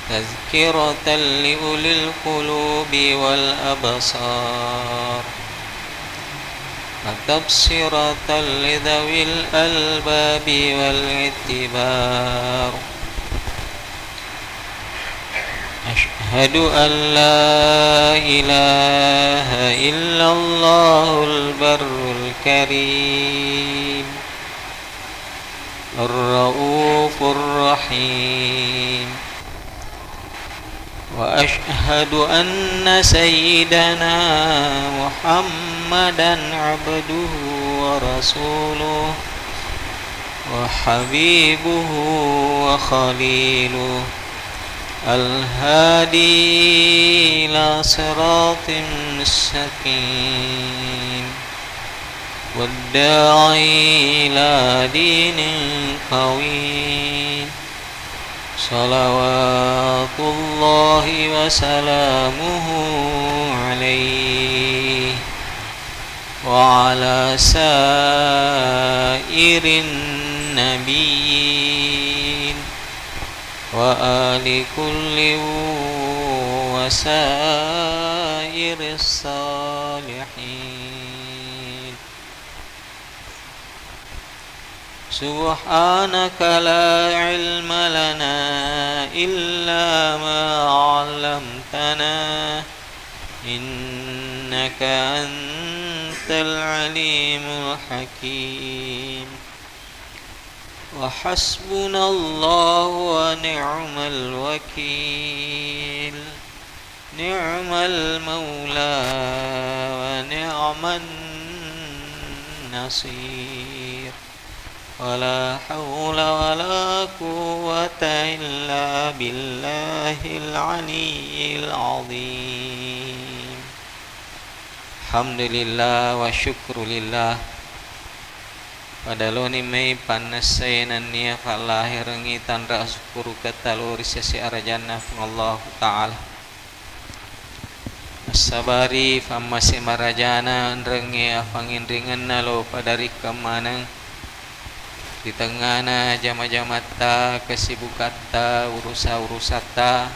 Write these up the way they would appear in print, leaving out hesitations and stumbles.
تذكرة لأولي القلوب والأبصار وتبصرة لذوي الألباب والاعتبار أشهد أن لا إله إلا الله البر الكريم الرؤوف الرحيم وأشهد أن سيدنا محمدًا عبده ورسوله وحبيبه وخليله الهادي إلى صراط مستقيم والداعي إلى دين قويم صلوات الله وسلامه عليه وعلى سائر النبيين وآل كل وسائر الصالحين سبحانك لا علم لنا إلا ما علمتنا إنك أنت العليم الحكيم وحسبنا الله ونعم الوكيل نعم المولى ونعم النصير ولا حول ولا قوة إلا بالله العلي العظيم الحمد لله والشكر لله padaloni may panasayanan niya kalahirangi tanra asukuru kataluri sesi arajana Allah Ta'ala asabari famasi marajana rengi afangin ringan nalo padari kemanang di tengahna jama-jamata kesibukata urusa-urusata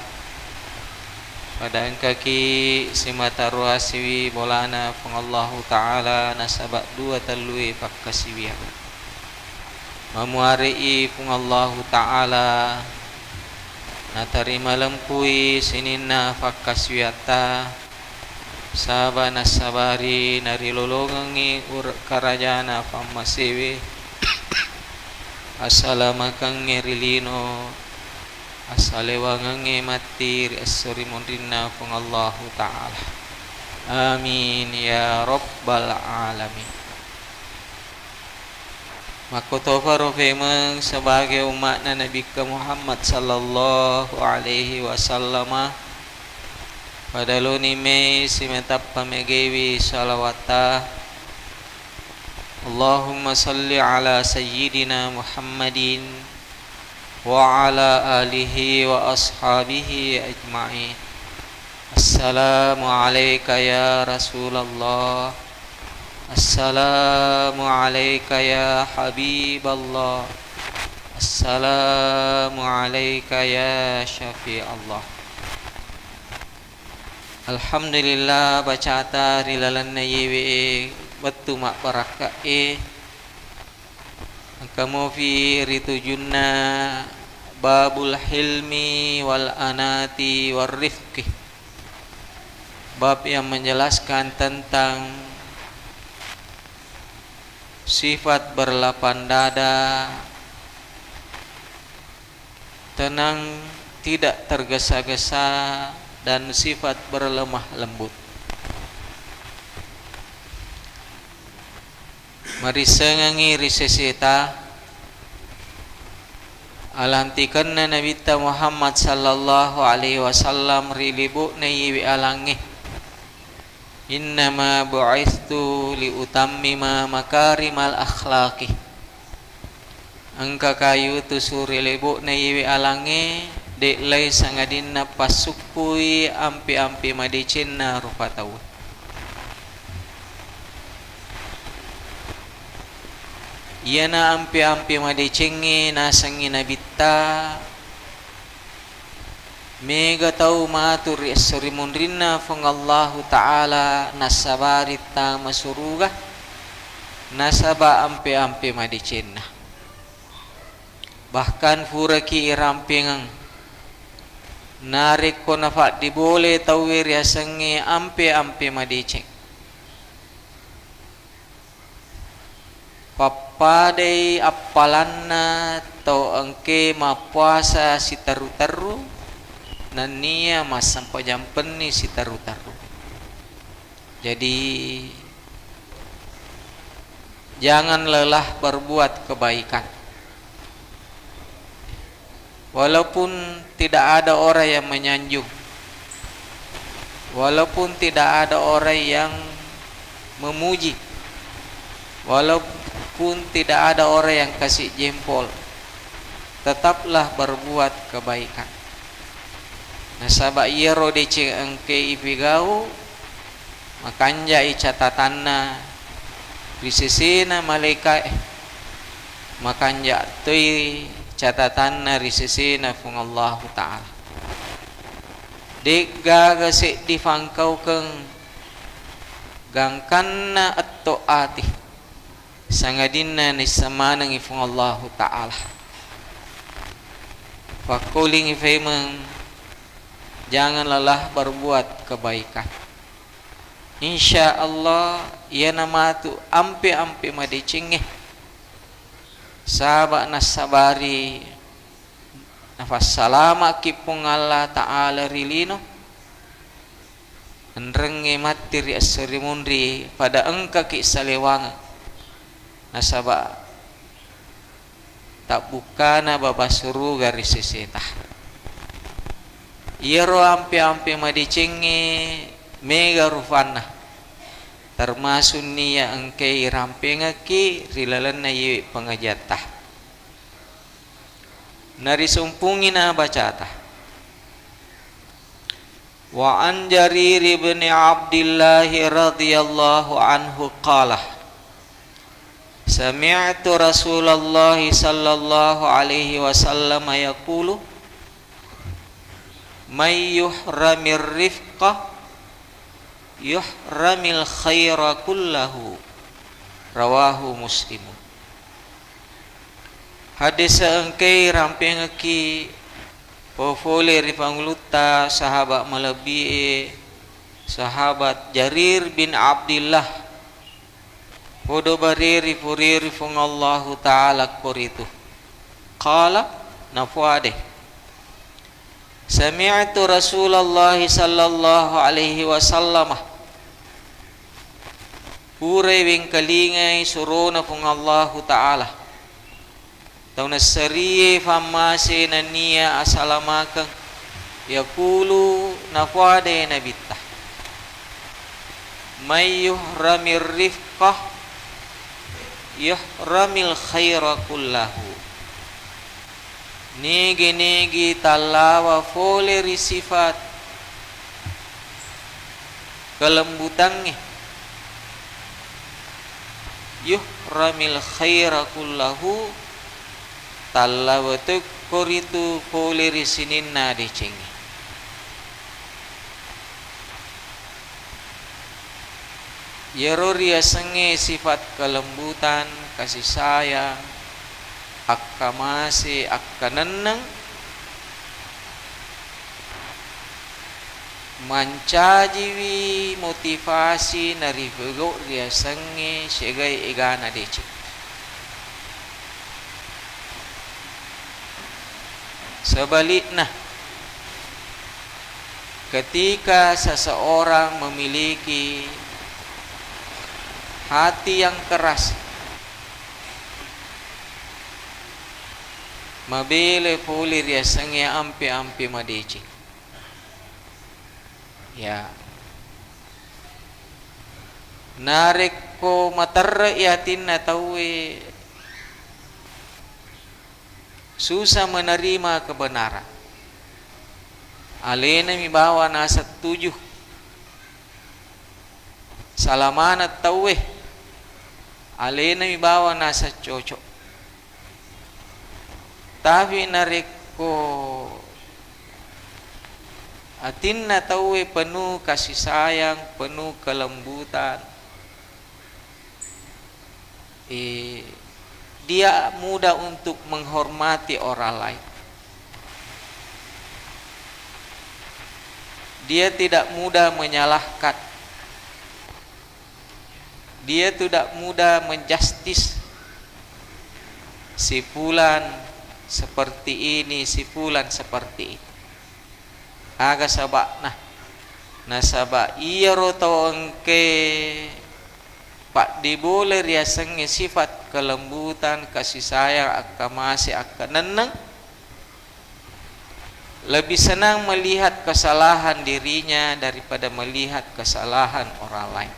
pada engkaki simata ruasiwi bolana pengallahu Ta'ala nasabak dua talui pakkasiwiya mamuari pengallahu Ta'ala natarima lempui sinina pakkasiwiyata sabana sabari narilolongangi karajana pamasiwi asalamakang ngerilino asalewangang ngemati asuri mondina pengallahu Ta'ala amin ya rabbal alamin. Makotofa rofemeng sebagai umat Nabi Muhammad sallallahu alaihi wasallam pada loni me simetap pamegewi salawata Allahumma salli ala sayyidina Muhammadin wa ala alihi wa ashabihi ajma'in. Assalamu alayka ya Rasulullah, assalamu alayka ya Habiballah, assalamu alayka ya Syafi'allah. Alhamdulillah bacata rilalan nayiwi batu mak baraka kamu fi ritujunna babul hilmi wal anati war rifqi, bab yang menjelaskan tentang sifat berlapang dada, tenang, tidak tergesa-gesa, dan sifat berlemah lembut. Mari sengangi risesita alantikanna Nabi Muhammad sallallahu alaihi wasallam rilibu nayiwi alangi innama bu'ithtu liutammima makarimal akhlaqi, angka kayu tu suri libu nayiwi alangi dek lay sangadinna pasukui ampi-ampi madicinna rupatawu. Iyana ampi-ampi madicingi nasangi nabita mega tau matur surimunrinna fangallahu ta'ala nasabarita masuruga nasaba ampe-ampe madicenna. Bahkan furaki irampengang narik ko nafa di boleh tawir ya sange ampe-ampe madiceng. Papadai apalanna tau angke mapuasa si taru-taru nania masampa jampeni si taru-taru. Jadi jangan lelah berbuat kebaikan. Walaupun tidak ada orang yang menyanjung, walaupun tidak ada orang yang memuji, walaupun tidak ada orang yang kasih jempol, tetaplah berbuat kebaikan. Nasaba iero dece engke ipigau makanja icatatanna risesena malaikat makanja tui catatan na risesena fung Allah Ta'ala. Dek gagase difangkau keng gangkanna atto ati sangadinna ni samanang ifung Allah Ta'ala. Fakuling ifemeng jangan lelah berbuat kebaikan. Insya Allah ia nama tu ampe-ampe madicingeh sabak nasabari nafas salama kipung Allah Ta'ala rilino enrenge matiri asurimunri pada engka ki salewanga nasaba tak bukana babasuru garis sesetah iero ampe-ampe madicenge mega rufana termasuk niya engke rampengaki rilalan na iwi pengajatah narisumpungin na bacata. Wa an Jarir ibn Abdullah radhiyallahu anhu qala sami'tu Rasulullah sallallahu alaihi wasallam yaqulu may yuhramir rifqah yuhramil khaira kullahu rawahu Muslim. Hadis engke rampengaki pofole rifangluta sahabat melebihi sahabat Jarir bin Abdullah podo bariri furiri fung Allah Ta'ala koritu qala nafuade sami'tu Rasulullah sallallahu alaihi wasallam Purai wingkalingai surona fung Allah Ta'ala tau nasariye famase nania asalamakang yakulu nafade nabita may yuhramir rifqah yuhramil khaira kullahu. Negi talawa fole risifat kelembutannya yuhramil khaira kullahu talawa tu koritu fole risininna dicengi. Yeroria senge sifat kelembutan, kasih sayang, akka masih akka neneng mancajiwi motivasi nari vego ria senge segai egana deci. Sebaliknya ketika seseorang memiliki hati yang keras mabele polir ya sange ampe madeci ya narek ko matarra yatin na tawe susah menerima kebenaran alena mi bawa nasa 7 salamanat tawe alena mi bawa nasa cocok tapi narek ko Atinna tawe penuh kasih sayang, penuh kelembutan. Dia mudah untuk menghormati orang lain. Dia tidak mudah menyalahkan. Dia tidak mudah menjustis. Si fulan seperti ini, si fulan seperti itu. Aga sabak nah sabak iya roto engke pak diboler ya sengi sifat kelembutan, kasih sayang, akamasi, neneng. Lebih senang melihat kesalahan dirinya daripada melihat kesalahan orang lain.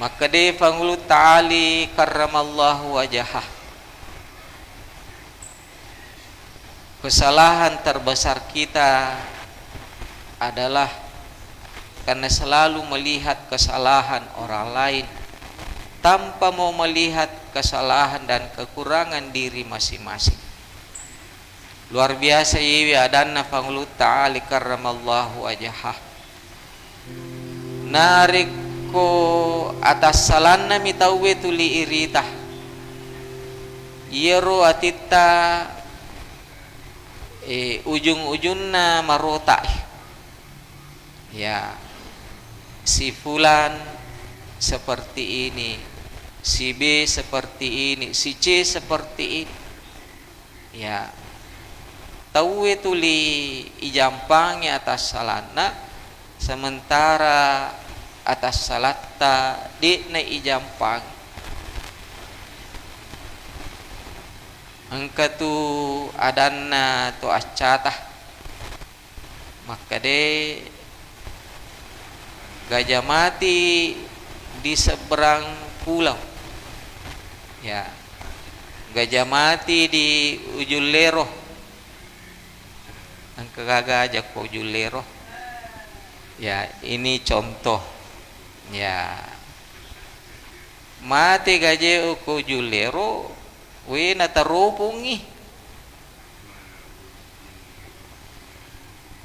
Maka dia fangulu ta'ali karramallahu wajahah. Kesalahan terbesar kita adalah karena selalu melihat kesalahan orang lain tanpa mau melihat kesalahan dan kekurangan diri masing-masing. Luar biasa iwi adanna fangulu ta'ali karramallahu wajahah. Narik ko atas salanna mitawe tuli iritah. Yero atita ujung-ujungna marota. Ya, si fulan seperti ini, si B seperti ini, si C seperti ini. Ya, tahu tuli ijampangi atas salana, sementara atas salata di na ijampang. Angka tu adanna tu acatah, maka de gajah mati di seberang pulau. Ya, gajah mati di ujung leroh. Angka gajah ko ujung leroh. Ya, ini contoh. Ya, mati gajah ko ujung leroh. Wena tarupungi,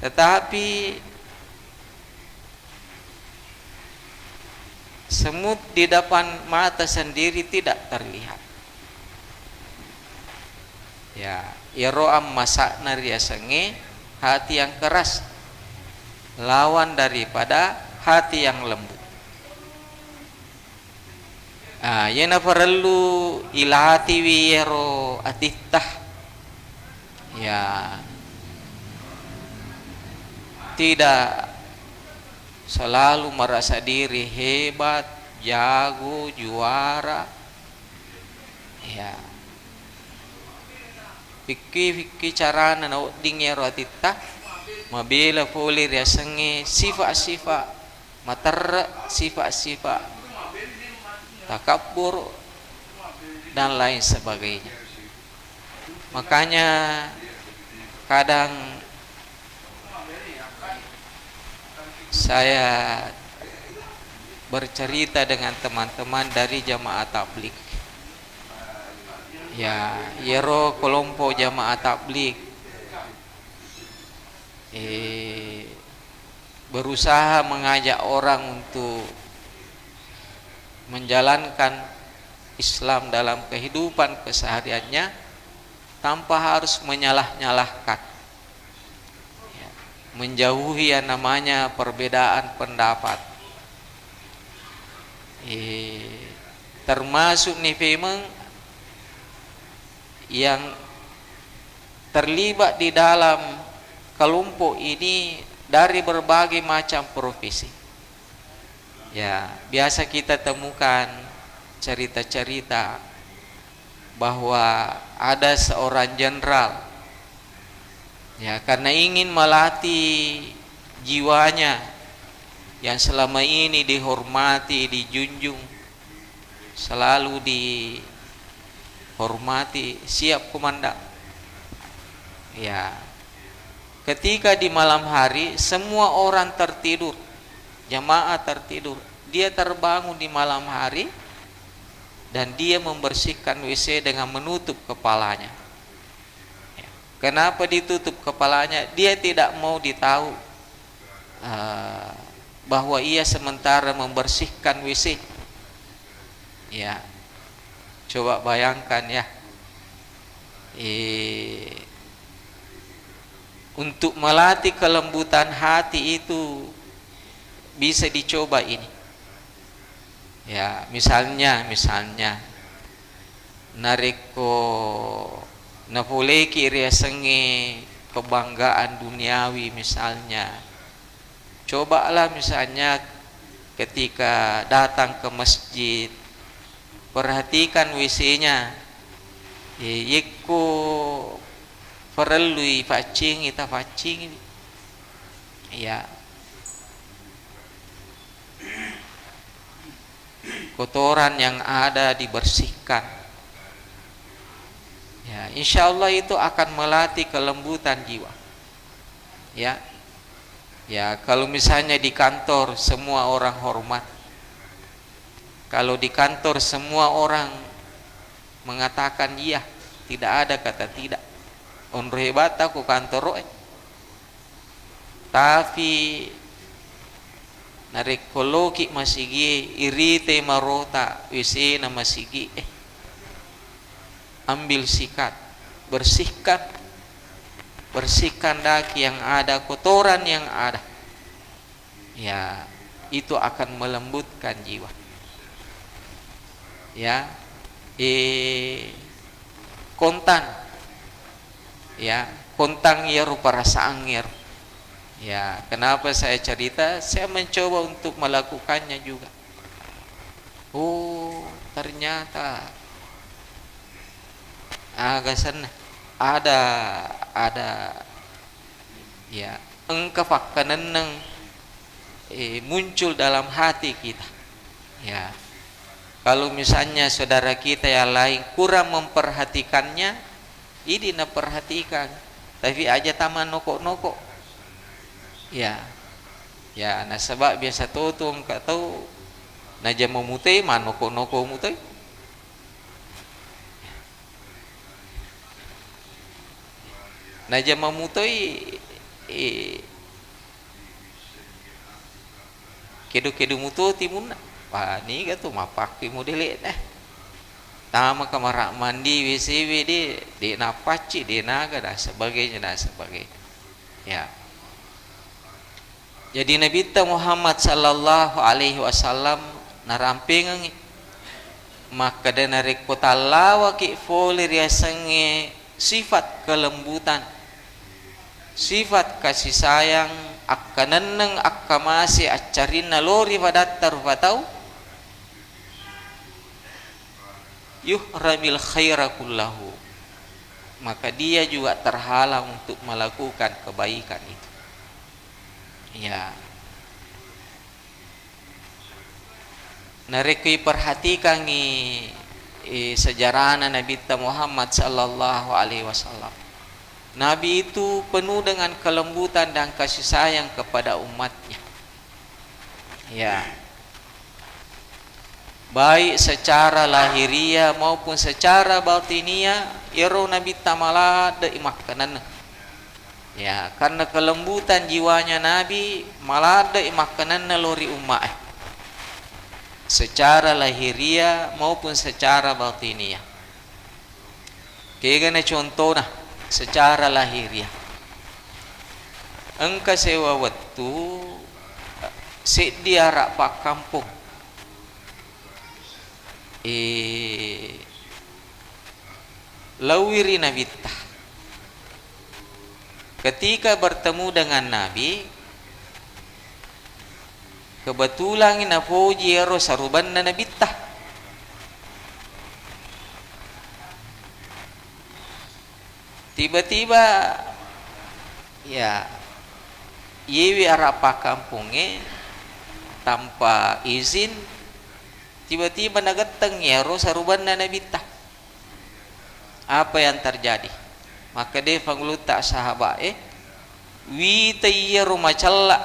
tetapi semut di depan mata sendiri tidak terlihat. Ya, iroam masak naria senge, hati yang keras lawan daripada hati yang lembut. Yana perlu ilati wiyero atitah. Ya, tidak selalu merasa diri hebat, jago, juara. Ya, fikir carana na ding yero atitah mabila polir ya senge sifat-sifat mater sifat-sifat takabur dan lain sebagainya. Makanya kadang saya bercerita dengan teman-teman dari jamaah tabligh. Ya, yero kelompok jamaah tabligh berusaha mengajak orang untuk menjalankan Islam dalam kehidupan kesehariannya tanpa harus menyalah-nyalahkan, ya, menjauhi yang namanya perbedaan pendapat. Termasuk nih memang yang terlibat di dalam kelompok ini dari berbagai macam profesi. Ya, biasa kita temukan cerita-cerita bahwa ada seorang jenderal, ya, karena ingin melatih jiwanya yang selama ini dihormati, dijunjung, selalu dihormati, siap komandan. Ya, ketika di malam hari semua orang tertidur, jamaah tertidur, dia terbangun di malam hari dan dia membersihkan WC dengan menutup kepalanya. Kenapa ditutup kepalanya? Dia tidak mau ditahu bahwa ia sementara membersihkan WC. Ya, coba bayangkan ya. Untuk melatih kelembutan hati itu bisa dicoba ini. Ya, misalnya nareko napuleki ria senge kebanggaan duniawi misalnya. Cobalah misalnya ketika datang ke masjid, perhatikan WC-nya. Yeko perlu facing ita facing. Ya. Kotoran yang ada dibersihkan. Ya, insya Allah itu akan melatih kelembutan jiwa. Ya, ya kalau misalnya di kantor semua orang hormat, kalau di kantor semua orang mengatakan iya, tidak ada kata tidak. Onro hebat aku kantor, tapi narekologi masigi irite marota wc na masigi ambil sikat, bersihkan daki yang ada, kotoran yang ada. Ya, itu akan melembutkan jiwa. Ya, kontan. Ya, kontang ya rupa rasa angin. Ya, kenapa saya cerita? Saya mencoba untuk melakukannya juga. Oh, ternyata agak sana ada ya engkafakanan muncul dalam hati kita. Ya, kalau misalnya saudara kita yang lain kurang memperhatikannya, ini na perhatikan, tapi aja taman nokok-nokok. Ya, ya, nah sebab biasa tuh enggak tahu, naja memutih man nokok-nokok mutih. Naja memutih kedu-kedu mutu timun. Wah, ni gitu mapak model tama kamar mandi WCW di napaci di naga dan sebagainya. Ya, jadi Nabi Muhammad sallallahu alaihi wasallam naramping maka dan narik potalawa ki folir ya senge sifat kelembutan, sifat kasih sayang akaneneng akamasi acarin nalori padatar patau yuhramil khaira kullahu, maka dia juga terhalang untuk melakukan kebaikan itu. Ya, nareki perhatikan sejarah Nabi Muhammad sallallahu alaihi wasallam. Nabi itu penuh dengan kelembutan dan kasih sayang kepada umatnya. Ya, baik secara lahiriah maupun secara batiniah, yaro Nabi tamala de imakanan. Ya, karena kelembutan jiwanya Nabi malah de imakanan nalori umat. Secara lahiriah maupun secara batiniah. Kaya contoh nah, secara lahiriah. Engka sewa waktu sedia rak pak kampung. Lawiri Nabi tah. Ketika bertemu dengan Nabi, kebetulan inafoji ero saruban na Nabi tah. Tiba-tiba ya yewi arapa kampungnya tanpa izin, tiba-tiba nagateng ya ro saruban na Nabi tah. Apa yang terjadi? Maka dia pangluta sahabat wi tayyaru macalla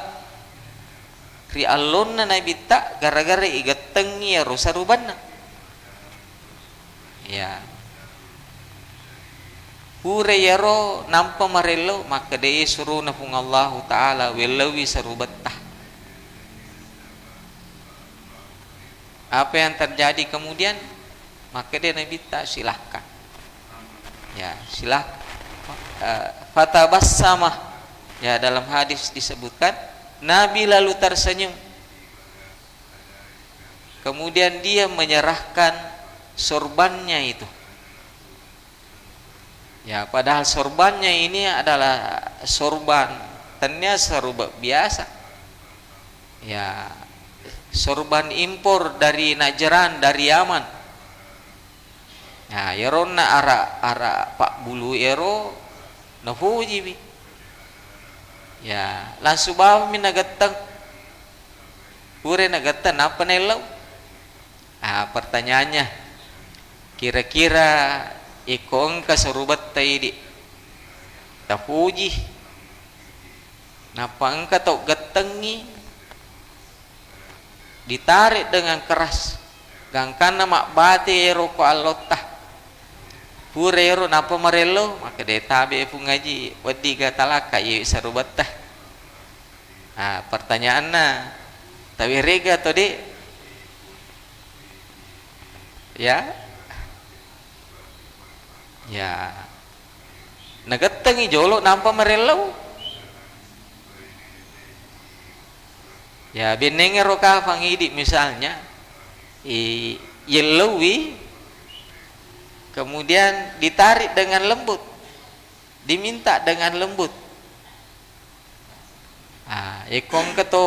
ri allon na Nabi tah gara-gara igateng ya ro saruban na. Ya, Pure yaro nampa marelo maka de suruh nafung Allah Ta'ala welawi sarubetah. Apa yang terjadi kemudian? Maka dia Nabi tak silahkan. Ya, silahkan. Fatabassamah. Ya, dalam hadis disebutkan Nabi lalu tersenyum. Kemudian dia menyerahkan sorbannya itu. Ya, padahal sorbannya ini adalah sorban ternyata sorban biasa. Ya, sorban impor dari Najran, dari Yaman. Ya, yerona ara Pak Bulu ero nafuji bi. Ya, langsung bawa minagatang. Pure nagatang apa nelau? Pertanyaannya, kira-kira ikong kasarubat taidi tapuji napa engka tau gatengi ditarik dengan keras gangkana mak bate ero ko allotah pure ero napa marelo maka de tabe pu ngaji wadi gatalaka ye sarubat tah. Pertanyaanna tawi rega to de ya nagatengi jolo nampa marelo ya benenge roka pangidi misalnya yelowi kemudian ditarik dengan lembut, diminta dengan lembut. Ikong keto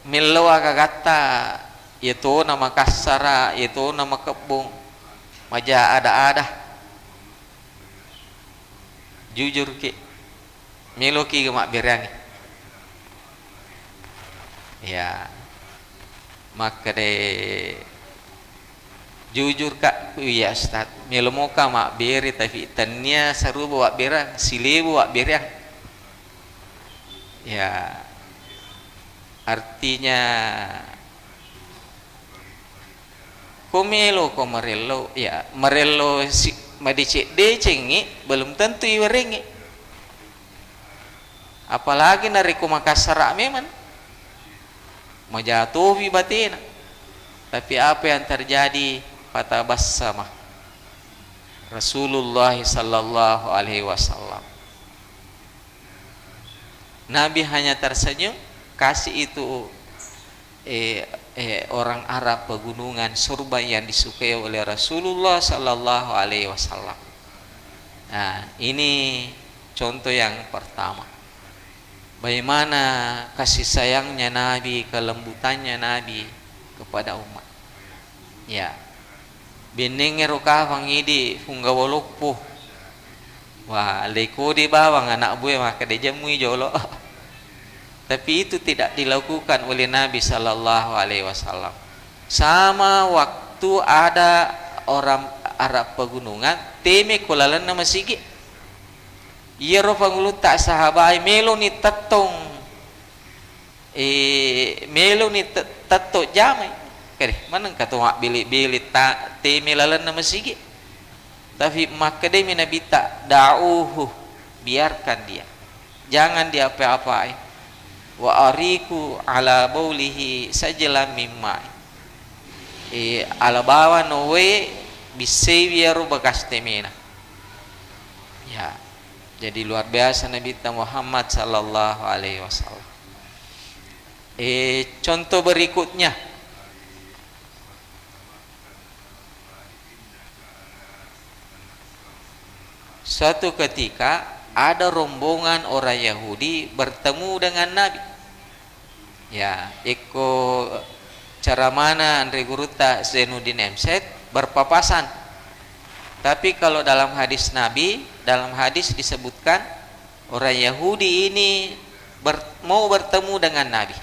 miloa kagata itu nama kasara itu nama kebung maja ada jujur ki miloki gemak birangi ya maka de jujur kak iya Ustaz milomoka mak beri tapi tanya saru bawa berang silebu bawa berang ya artinya komelo komarelo ya marelo si madicek decengi belum tentu iwarengi apalagi nari kumakasara memang majatuhi batina tapi apa yang terjadi fatabassamah Rasulullah sallallahu alaihi wasallam Nabi hanya tersenyum kasih itu orang Arab pegunungan sorban yang disukai oleh Rasulullah sallallahu alaihi wasallam. Nah, ini contoh yang pertama. Bagaimana kasih sayangnya Nabi, kelembutannya Nabi kepada umat. Ya. Binenge roka pangidi funggawolokpo. Wah, leko di bawang anak buah maka dijemui jolo. Tapi itu tidak dilakukan oleh Nabi sallallahu alaihi wasallam. Sama waktu ada orang Arab pegunungan, teme kolalan nama sigi. Ia rofangulut tak sahabai melo ni tatong melo ni tato jamai. Kare, manang katuwa bili-bili ta teme lalan nama sigi. Tapi maka demi Nabi tak da'uhu, biarkan dia. Jangan dia apa-apai. Wa ariku ala baulihi sajalan mimma ala bawa nowe bisewiaru bekas temena ya jadi luar biasa Nabi Muhammad sallallahu alaihi wasallam. Contoh berikutnya suatu ketika ada rombongan orang Yahudi bertemu dengan Nabi. Ya, iko cara mana Andre Guruta Zainuddin Emset berpapasan. Tapi kalau dalam hadis Nabi, dalam hadis disebutkan orang Yahudi ini mau bertemu dengan Nabi.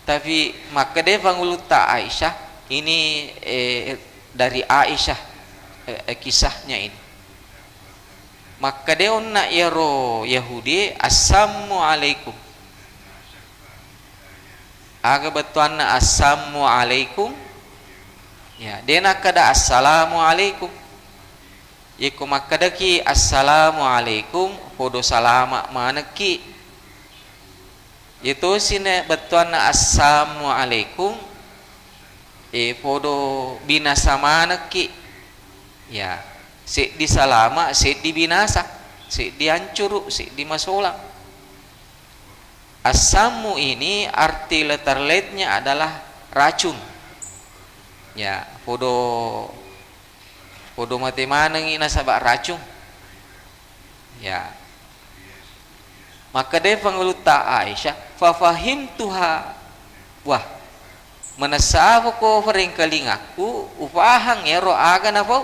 Tapi maka dia panguluta Aisyah ini dari Aisyah kisahnya ini. Maka dia nak yaro Yahudi assalamualaikum. Aga betuan assalamualaikum. Ya, dia nak kada assalamualaikum. iku makadaki assalamualaikum podo salama maneki itu sine betuana assalamualaikum podo binasa maneki ya si di salama si di binasa si dihancur si di masolang. Asamu ini arti letterletnya adalah racun ya podo mati maneng ina sabak racun ya. Maka dia pengeluta Aisyah fafahim tuha wah menasabu ko fering kalingaku upahang ya ro aga na po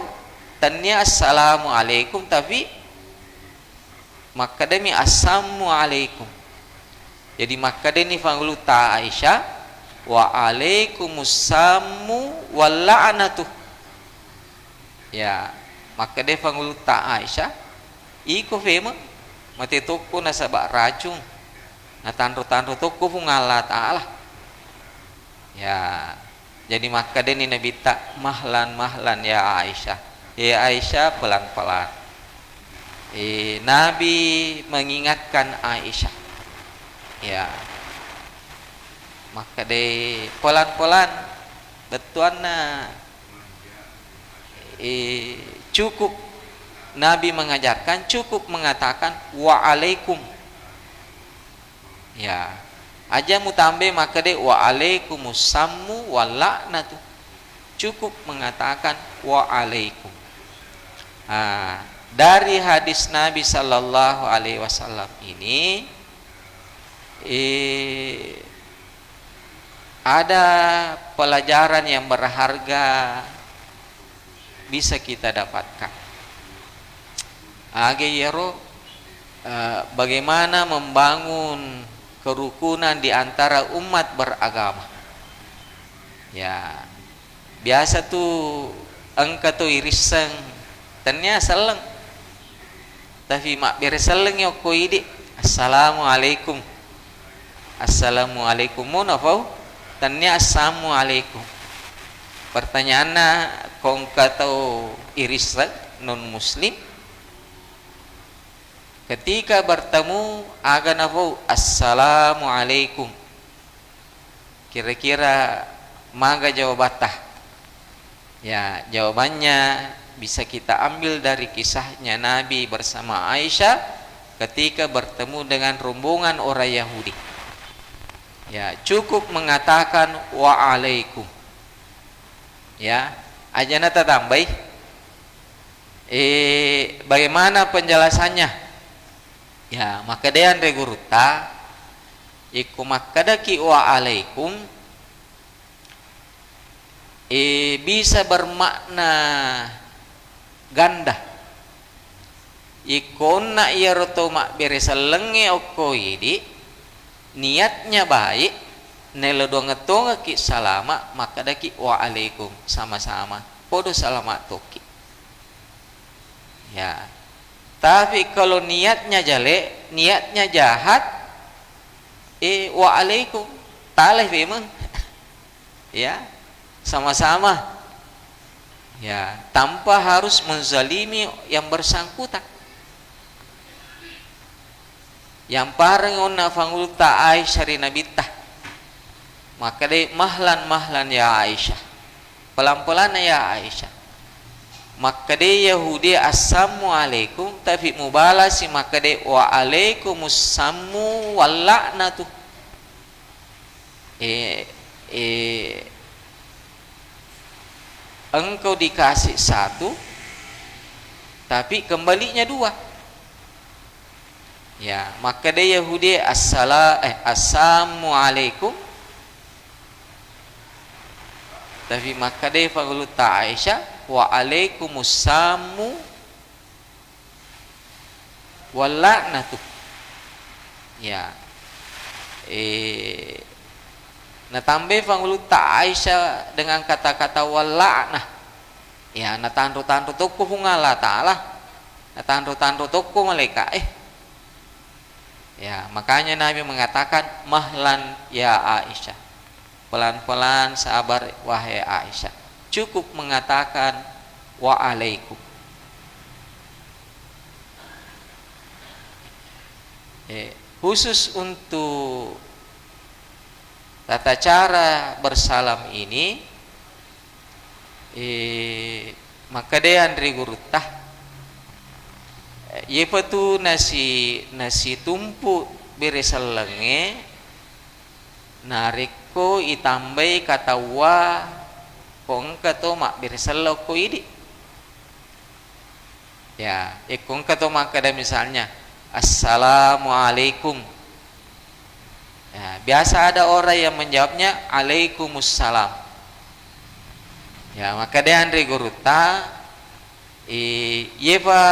tanya assalamualaikum tapi maka demi assalamualaikum jadi maka dia ni pengeluta Aisyah wa alaikumussamu wal la'natuh ya. Maka dia pengeluta Aisyah iko fema mati toko na sabak racun na tanro toko pun Allah Ta'ala ya. Jadi maka dia ni Nabi tak mahlan ya Aisyah pelan-pelan Nabi mengingatkan Aisyah ya. Maka dia pelan-pelan betuana cukup Nabi mengajarkan cukup mengatakan waalaikum ya aja mutambe maka dia waalaikumussamu walla'natu cukup mengatakan waalaikum. Dari hadis Nabi sallallahu alaihi wasallam ini ada pelajaran yang berharga bisa kita dapatkan. Bagaimana membangun kerukunan di antara umat beragama. Ya, biasa tuh engka tuh iriseng, tanya seleng. Tapi mak bereseleng yo ko idi. Assalamualaikum. Assalamualaikum munafau. Tanya assalamualaikum. Pertanyaannya kong katau iriseng non muslim ketika bertemu aga nafau assalamualaikum kira-kira maga jawabatah ya. Jawabannya bisa kita ambil dari kisahnya Nabi bersama Aisyah ketika bertemu dengan rombongan orang Yahudi ya. Cukup mengatakan waalaikum ya. Ajana tambah bagaimana penjelasannya ya. Maka dia andre guruta iku makadaki wa alaikum bisa bermakna ganda ikona iya roto mak beresalenge okoidi niatnya baik nelo dua ngetonga ki salama maka daki wa alaikum sama-sama podo salamat toki ya. Tapi kalau niatnya jelek, niatnya jahat, waalaikum, taleh memang, ya, sama-sama, ya, tanpa harus menzalimi yang bersangkutan. Yang pareng onna fangulta Aisyah rinabitah, maka deh mahlan ya Aisyah, pelan-pelan ya Aisyah. Maka dia Yahudi assalamualaikum tapi mubalasi maka dia waalaikumsamu walla'natu engkau dikasih satu tapi kembalinya dua ya. Maka dia Yahudi assalamualaikum tapi maka dia faguluta Aisyah waalaikumsamu walla'natu ya. Natambah fanguluta Aisyah dengan kata-kata walla'nah ya. Natanru-tanru toko Allah Ta'ala natanru-tanru toko malaikat ya. Makanya Nabi mengatakan mahlan ya Aisyah, pelan-pelan sabar wahai Aisyah. Cukup mengatakan waalaikum Khusus untuk tata cara bersalam ini, maka dia Andri gurutah ye patu nasi tumpu beresalenge nariko itambai katawa kong kato mak beresalo ko idi ya kong kato mak kada misalnya assalamualaikum ya, biasa ada orang yang menjawabnya alaikumussalam ya, maka dia Andri guruta ye pa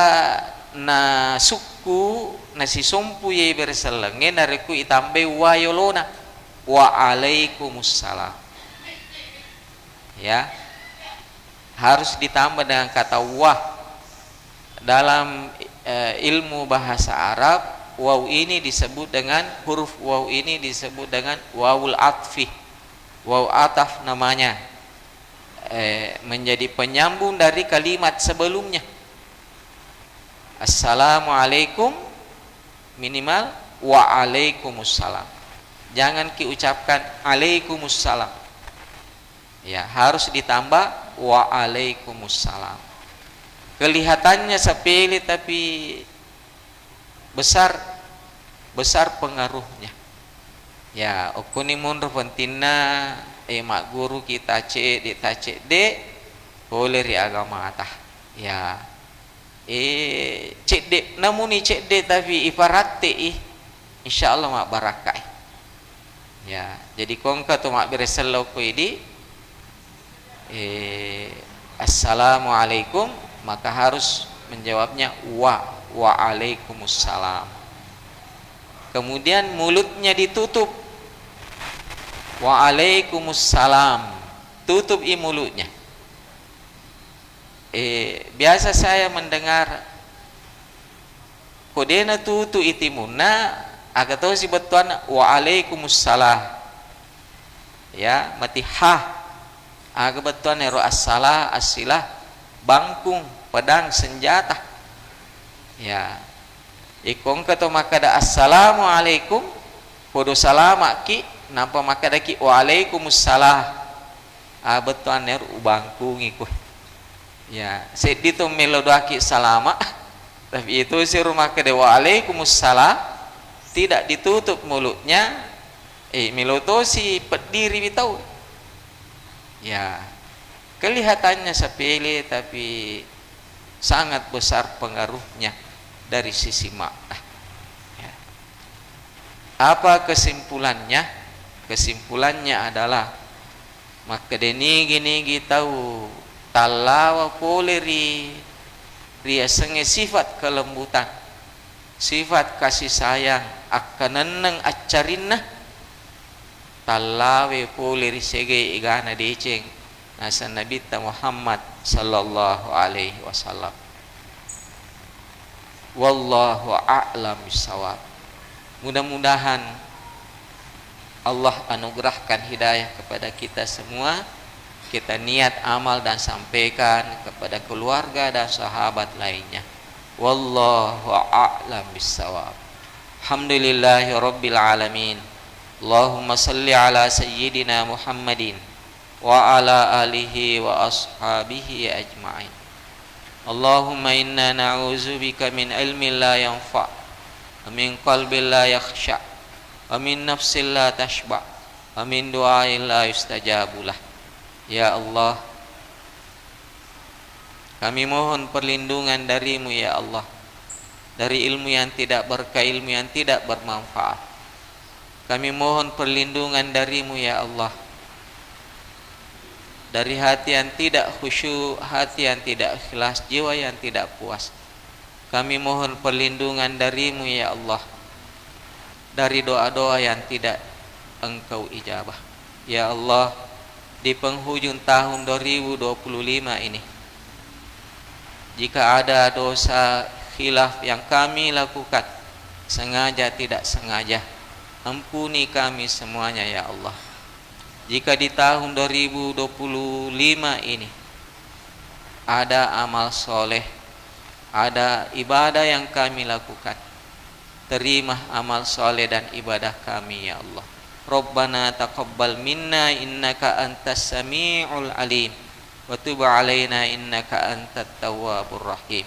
na suku nasi sumpu ye berselenge nariku itambe wa yolona wa alaikumussalam ya, harus ditambah dengan kata wa. Dalam ilmu bahasa Arab waw ini disebut dengan huruf waw ini disebut dengan wawul atfi, waw ataf namanya, menjadi penyambung dari kalimat sebelumnya. Assalamualaikum minimal waalaikumsalam, jangan diucapkan alaikumussalam ya, harus ditambah waalaikumsalam. Kelihatannya sepele tapi besar pengaruhnya ya. Okuni mundur pentina mak guru kita cek de boleh ri agama atah ya, cek de namun cek de tapi ibarat insyaallah mak barakai ya. Jadi kongka tu mak bereselo ko ini assalamualaikum, maka harus menjawabnya waalaikumsalam. Kemudian mulutnya ditutup waalaikumsalam, tutup mulutnya. Biasa saya mendengar kodena tutu itimuna agak tahu si betuan waalaikumsalam ya, mati agak betuan ero assalah asilah bangkung pedang senjata ya. Ikong kato makada assalamualaikum podo salamaki napa makada ki waalaikumsalam betuan ero bangkung iko ya, sedito melodoaki salama tapi itu si rumah kada waalaikumsalam tidak ditutup mulutnya, meloto si pediri bitau ya. Kelihatannya sepele tapi sangat besar pengaruhnya dari sisi makna ya. Apa kesimpulannya? Kesimpulannya adalah maka deni gini tahu talawa poleri ria senge sifat kelembutan, sifat kasih sayang akan neneng acarinna talawe poleri sege igana deceng nasa Nabi Muhammad sallallahu alaihi wasallam. Wallahu a'lam bissawab. Mudah-mudahan Allah anugerahkan hidayah kepada kita semua. Kita niat amal dan sampaikan kepada keluarga dan sahabat lainnya. Wallahu a'lam bissawab. Alhamdulillahi rabbil alamin. Allahumma salli ala sayyidina Muhammadin wa ala alihi wa ashabihi ajma'in. Allahumma inna na'udzubika min ilmin la yanfa' wa min qalbin la yakhsha' wa min nafsin la tashba' wa min du'ain la yustajabulah. Ya Allah, kami mohon perlindungan darimu ya Allah, dari ilmu yang tidak berkah, ilmu yang tidak bermanfaat. Kami mohon perlindungan darimu ya Allah, dari hati yang tidak khusyuk, hati yang tidak ikhlas, jiwa yang tidak puas. Kami mohon perlindungan darimu ya Allah, dari doa-doa yang tidak Engkau ijabah. Ya Allah, di penghujung tahun 2025 ini, jika ada dosa khilaf yang kami lakukan, sengaja tidak sengaja, ampuni kami semuanya ya Allah. Jika di tahun 2025 ini ada amal soleh, ada ibadah yang kami lakukan, Terimah amal soleh dan ibadah kami ya Allah. Rabbana taqabbal minna innaka antas sami'ul alim wa tub alaina innaka antat tawwabur rahim.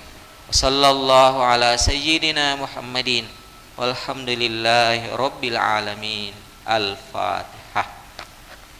Sallallahu ala sayyidina Muhammadin walhamdulillahi rabbil alamin. Al-Fatihah.